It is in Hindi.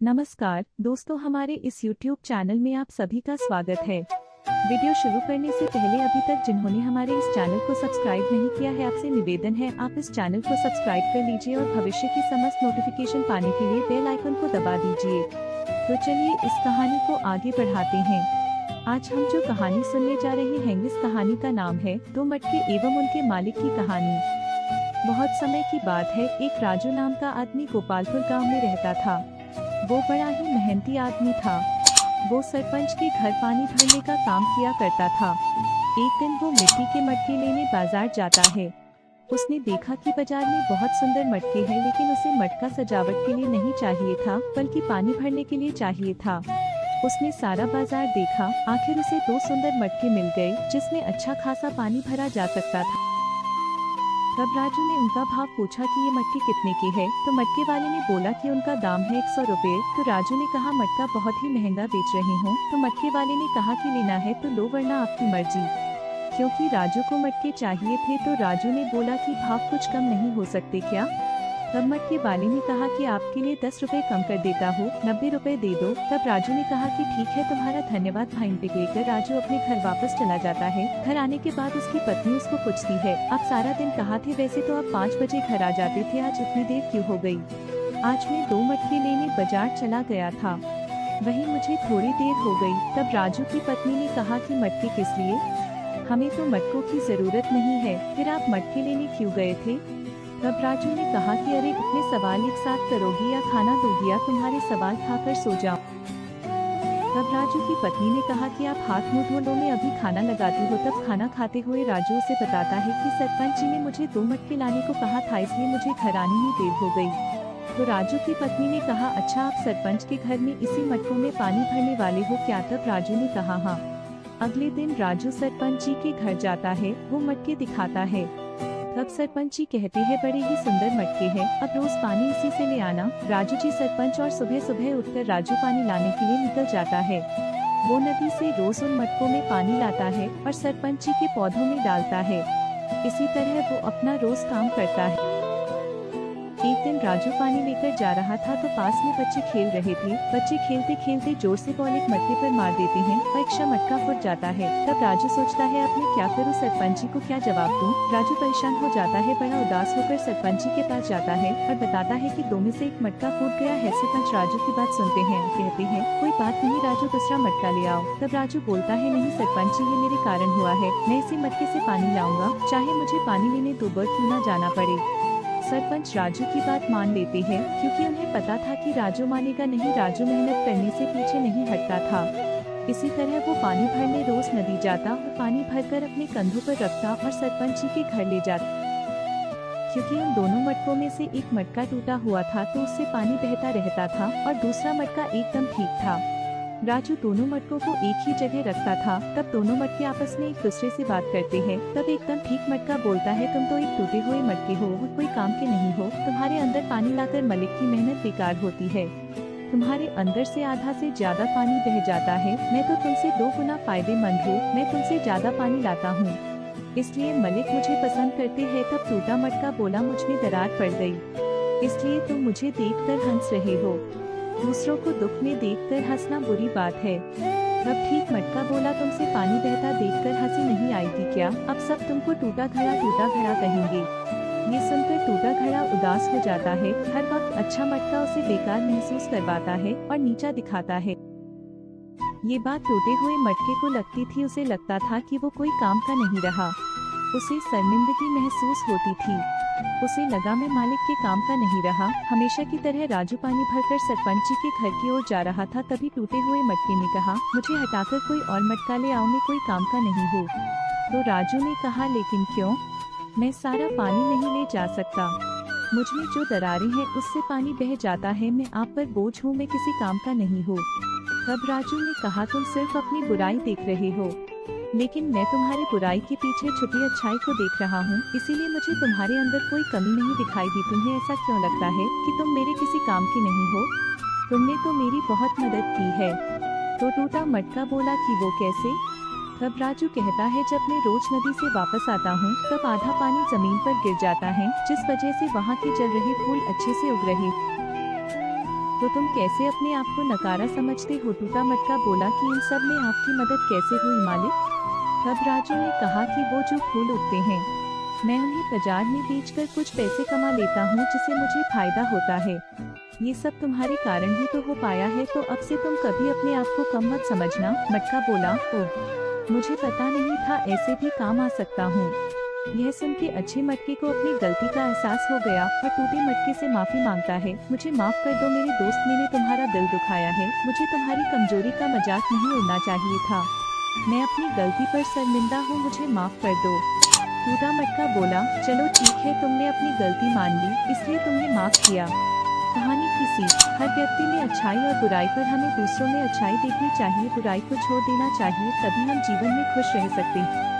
नमस्कार दोस्तों, हमारे इस YouTube चैनल में आप सभी का स्वागत है। वीडियो शुरू करने से पहले अभी तक जिन्होंने हमारे इस चैनल को सब्सक्राइब नहीं किया है, आपसे निवेदन है आप इस चैनल को सब्सक्राइब कर लीजिए और भविष्य की समस्त नोटिफिकेशन पाने के लिए बेल आइकन को दबा दीजिए। तो चलिए इस कहानी को आगे बढ़ाते हैं। आज हम जो कहानी सुनने जा रहे हैं, इस कहानी का नाम है दो मटके एवं उनके मालिक की कहानी। बहुत समय की बात है, एक राजू नाम का आदमी गोपालपुर गाँव में रहता था। वो बड़ा ही मेहनती आदमी था। वो सरपंच के घर पानी भरने का काम किया करता था। एक दिन वो मिट्टी के मटके लेने बाजार जाता है। उसने देखा कि बाजार में बहुत सुंदर मटके हैं, लेकिन उसे मटका सजावट के लिए नहीं चाहिए था, बल्कि पानी भरने के लिए चाहिए था। उसने सारा बाजार देखा, आखिर उसे दो सुंदर मटके मिल गए, जिसमें अच्छा खासा पानी भरा जा सकता था। तब राजू ने उनका भाव पूछा कि ये मटके कितने के हैं, तो मटके वाले ने बोला कि उनका दाम है 100 रुपए। तो राजू ने कहा मटका बहुत ही महंगा बेच रहे हो। तो मटके वाले ने कहा कि लेना है तो लो, वरना आपकी मर्जी। क्योंकि राजू को मटके चाहिए थे, तो राजू ने बोला कि भाव कुछ कम नहीं हो सकते क्या? तब मटके वाले ने कहा कि आपके लिए 10 रुपए कम कर देता हूँ, 90 रुपए दे दो। तब राजू ने कहा कि ठीक है, तुम्हारा धन्यवाद भाई। लेकर राजू अपने घर वापस चला जाता है। घर आने के बाद उसकी पत्नी उसको पूछती है, आप सारा दिन कहाँ थे? वैसे तो आप 5 बजे घर आ जाते थे, आज इतनी देर क्यों हो गई? आज मैं 2 मटके लेने बाजार चला गया था, वही मुझे थोड़ी देर हो गई। तब राजू की पत्नी ने कहा कि मटके किस लिए? हमें तो मटकों की जरूरत नहीं है, फिर आप मटके लेने क्यों गए थे? तब राजू ने कहा कि अरे इतने सवाल एक साथ करोगी या खाना दोगी, या तुम्हारे सवाल खाकर सो जाओ। तब राजू की पत्नी ने कहा कि आप हाथ मुंह धो लो, मैं अभी खाना लगाती हो। तब खाना खाते हुए राजू उसे बताता है कि सरपंच जी ने मुझे 2 मटके लाने को कहा था, इसलिए मुझे घर आने में देर हो गई। तो राजू की पत्नी ने कहा, अच्छा आप सरपंच के घर में इसी मटकों में पानी भरने वाले हो क्या? तब राजू ने कहा हाँ। अगले दिन राजू सरपंच जी के घर जाता है, वो मटके दिखाता है। तब सरपंच जी कहते हैं बड़े ही सुंदर मटके हैं, अब रोज पानी इसी से ले आना। राजू जी सरपंच और सुबह सुबह उठकर राजू पानी लाने के लिए निकल जाता है। वो नदी से रोज उन मटकों में पानी लाता है और सरपंच जी के पौधों में डालता है। इसी तरह वो अपना रोज काम करता है। एक दिन राजू पानी लेकर जा रहा था, तो पास में बच्चे खेल रहे थे। बच्चे खेलते खेलते जोर से बॉल एक मटके पर मार देते हैं और एक मटका फूट जाता है। तब राजू सोचता है अब मैं क्या करूं, सरपंच जी को क्या जवाब दूं? राजू परेशान हो जाता है, बड़ा उदास होकर सरपंच जी के पास जाता है और बताता है कि 2 में से एक मटका फूट गया है। सरपंच राजू की बात सुनते हैं, कहते हैं कोई बात नहीं राजू, दूसरा मटका ले आओ। तब राजू बोलता है नहीं सरपंच जी, ये मेरे कारण हुआ है, मैं इसी मटके से पानी लाऊंगा, चाहे मुझे पानी लेने 2 बार क्यों न जाना पड़े। सरपंच राजू की बात मान लेते हैं, क्योंकि उन्हें पता था कि राजू मानेगा नहीं। राजू मेहनत करने से पीछे नहीं हटता था। इसी तरह वो पानी भरने रोज नदी जाता और पानी भरकर अपने कंधों पर रखता और सरपंच जी के घर ले जाता। क्योंकि उन दोनों मटकों में से एक मटका टूटा हुआ था, तो उससे पानी बहता रहता था और दूसरा मटका एकदम ठीक था। राजू दोनों मटकों को एक ही जगह रखता था। तब दोनों मटके आपस में एक दूसरे से बात करते हैं। तब एकदम ठीक मटका बोलता है, तुम तो एक टूटे हुए मटके हो, कोई काम के नहीं हो। तुम्हारे अंदर पानी लाकर मलिक की मेहनत बेकार होती है। तुम्हारे अंदर से आधा से ज्यादा पानी बह जाता है। मैं तो तुमसे 2 गुना फायदेमंद हूँ, मैं तुमसे ज्यादा पानी लाता हूँ, इसलिए मलिक मुझे पसंद करते हैं। तब टूटा मटका बोला, मुझ में दरार पड़ गई, इसलिए तुम मुझे देखकर हंस रहे हो। दूसरों को दुख में देखकर हंसना बुरी बात है। तब ठीक मटका बोला, तुमसे पानी बहता देखकर हंसी नहीं आई थी क्या? अब सब तुमको टूटा घड़ा कहेंगे। ये सुनकर टूटा घड़ा उदास हो जाता है। हर वक्त अच्छा मटका उसे बेकार महसूस करवाता है और नीचा दिखाता है। ये बात टूटे हुए मटके को लगती थी। उसे लगता था कि वो कोई काम का नहीं रहा। उसे शर्मिंदगी महसूस होती थी। उसे लगा मैं मालिक के काम का नहीं रहा। हमेशा की तरह राजू पानी भरकर सरपंच जी के घर की ओर जा रहा था। तभी टूटे हुए मटके ने कहा, मुझे हटाकर कोई और मटका ले आओ, मैं कोई काम का नहीं हूँ। तो राजू ने कहा, लेकिन क्यों? मैं सारा पानी नहीं ले जा सकता, मुझ में जो दरारें हैं उससे पानी बह जाता है। मैं आप पर बोझ हूँ, मैं किसी काम का नहीं हूँ। तब राजू ने कहा, तुम सिर्फ अपनी बुराई देख रहे हो, लेकिन मैं तुम्हारी बुराई के पीछे छुपी अच्छाई को देख रहा हूँ, इसीलिए मुझे तुम्हारे अंदर कोई कमी नहीं दिखाई दी। तुम्हें ऐसा क्यों लगता है कि तुम मेरे किसी काम की नहीं हो? तुमने तो मेरी बहुत मदद की है। तो टूटा मटका बोला कि वो कैसे? तब राजू कहता है, जब मैं रोज नदी से वापस आता हूँ, तब आधा पानी जमीन पर गिर जाता है, जिस वजह से वहाँ के जल रहे फूल अच्छे से उग रहे। तो तुम कैसे अपने आप को नकारा समझते हो? टूटा मटका बोला कि इन सब में आपकी मदद कैसे हुई मालिक? तब राजू ने कहा कि वो जो फूल उगते हैं, मैं उन्हें बाजार में बेचकर कुछ पैसे कमा लेता हूँ जिससे मुझे फायदा होता है। ये सब तुम्हारे कारण ही तो हो पाया है, तो अब से तुम कभी अपने आप को कम मत समझना। मटका बोला, ओह, मुझे पता नहीं था ऐसे भी काम आ सकता हूँ। यह सुन के अच्छे मटके को अपनी गलती का एहसास हो गया और टूटे मटके से माफी मांगता है। मुझे माफ कर दो मेरे दोस्त, मैंने तुम्हारा दिल दुखाया है। मुझे तुम्हारी कमजोरी का मजाक नहीं उड़ना चाहिए था। मैं अपनी गलती पर शर्मिंदा हूँ, मुझे माफ कर दो। टूटा मटका बोला, चलो ठीक है, तुमने अपनी गलती मान ली, इसलिए तुमने माफ किया। कहानी की सीख, हर व्यक्ति में अच्छाई और बुराई पर हमें दूसरों में अच्छाई देखनी चाहिए, बुराई को छोड़ देना चाहिए, तभी हम जीवन में खुश रह सकते हैं।